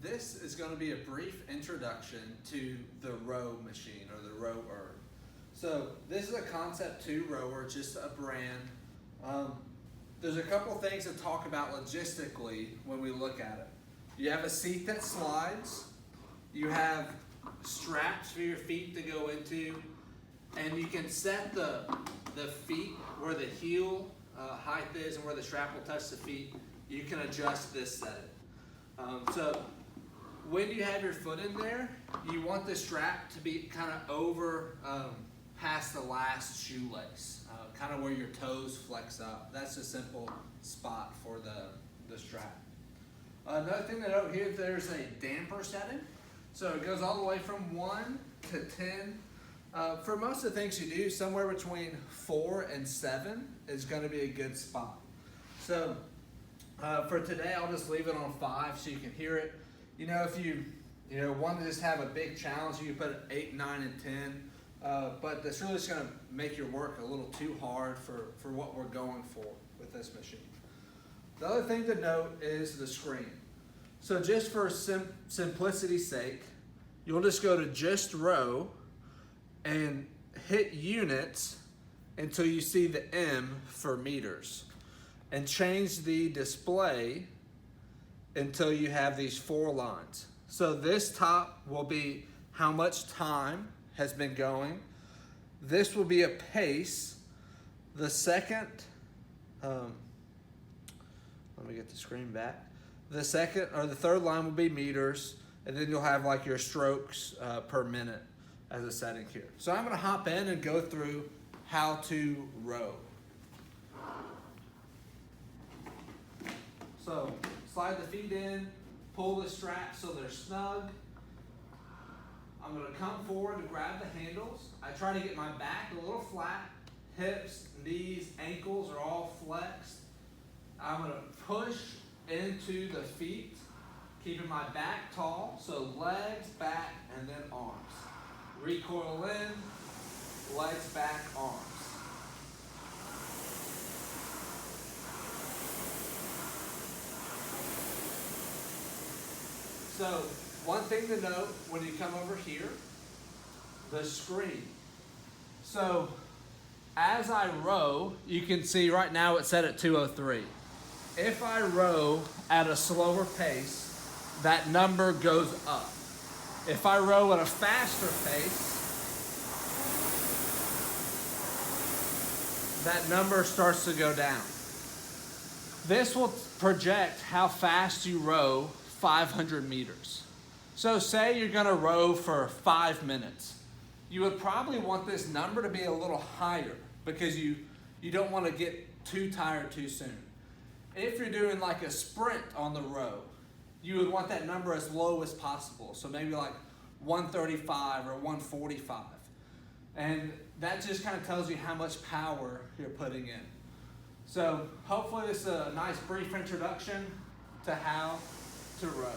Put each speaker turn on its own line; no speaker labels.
this is going to be a brief introduction to the row machine or the Row Erg. So this is a Concept 2 rower, just a brand. There's a couple things to talk about logistically when we look at it. You have a seat that slides, you have straps for your feet to go into, and you can set the feet where the heel height is and where the strap will touch the feet. You can adjust this setting. So when you have your foot in there, you want the strap to be kind of over past the last shoelace, kind of where your toes flex up. That's a simple spot for the strap. Another thing to note here, there's a damper setting. So it goes all the way from 1 to 10. For most of the things you do, somewhere between 4 and 7 is going to be a good spot. So for today, I'll just leave it on 5 so you can hear it. You know, if you want to just have a big challenge, you can put it 8, 9, and 10. But that's really just going to make your work a little too hard for what we're going for with this machine. The other thing to note is the screen. So just for simplicity's sake, you'll just go to just row and hit units until you see the M for meters, and change the display until you have these 4 lines. So this top will be how much time has been going. This will be a pace. The second, let me get the screen back. The second or the third line will be meters, and then you'll have like your strokes per minute as a setting here. So I'm going to hop in and go through how to row. So slide the feet in, pull the straps so they're snug. I'm going to come forward to grab the handles. I try to get my back a little flat, hips, knees, ankles are all flexed. I'm going to push into the feet, keeping my back tall, so legs, back, and then arms. Recoil in, legs back, arms. So one thing to note when you come over here, the screen. So as I row, you can see right now it's set at 203. If I row at a slower pace, that number goes up. If I row at a faster pace, that number starts to go down. This will project how fast you row 500 meters. So say you're going to row for 5 minutes. You would probably want this number to be a little higher because you don't want to get too tired too soon. If you're doing like a sprint on the row, you would want that number as low as possible. So maybe like 135 or 145. And that just kind of tells you how much power you're putting in. So hopefully this is a nice brief introduction to how to row.